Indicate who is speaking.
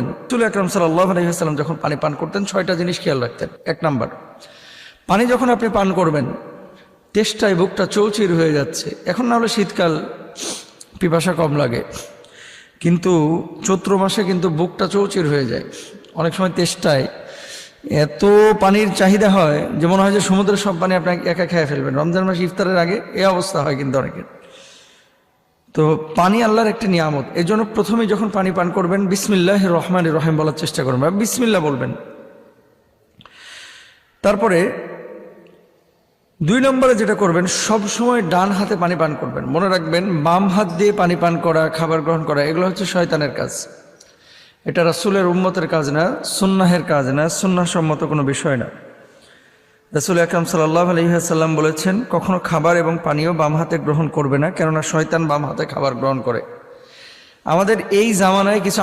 Speaker 1: রাসূল আকরাম সাল্লাল্লাহু আলাইহি ওয়াসাল্লাম যখন পানি পান করতেন 6টা জিনিস খেয়াল রাখতেন। 1 নাম্বার, পানি যখন আপনি পান করবেন তেষ্টায় বুকটা চৌচির হয়ে যাচ্ছে, এখন না হলে শীতকাল পিপাসা কম লাগে, কিন্তু চৈত্র মাসে কিন্তু বুকটা চৌচির হয়ে যায়। অনেক সময় তেষ্টায় এত পানির চাহিদা হয় যে মনে হয় যে সমুদ্রের সব পানি আপনি একা খেয়ে ফেলবেন। রমজান মাস ইফতারের আগে এই অবস্থা হয় কিন্তু অনেকের। তো পানি আল্লাহর একটি নিয়ামত, এই জন্য প্রথমে যখন পানি পান করবেন বিসমিল্লাহির রহমানির রহিম বলার চেষ্টা করবেন, বিসমিল্লাহ বলবেন। তারপরে 2 নম্বরে যেটা করবেন, সব সময় ডান হাতে পানি পান করবেন। মনে রাখবেন, বাম হাত দিয়ে পানি পান করা, খাবার গ্রহণ করা, এগুলো হচ্ছে শয়তানের কাজ। এটা রাসূলের উম্মতের কাজ না, সুন্নাহের কাজ না, সুন্নাহসম্মত কোনো বিষয় না। রাসূল আকরাম সাল্লাল্লাহু আলাইহি ওয়াসাল্লাম বলেছেন, কখনো খাবার এবং পানীয় বাম হাতে গ্রহণ করবে না, কেননা শয়তান বাম হাতে খাবার গ্রহণ করে। আমাদের এই জামানায় কিছু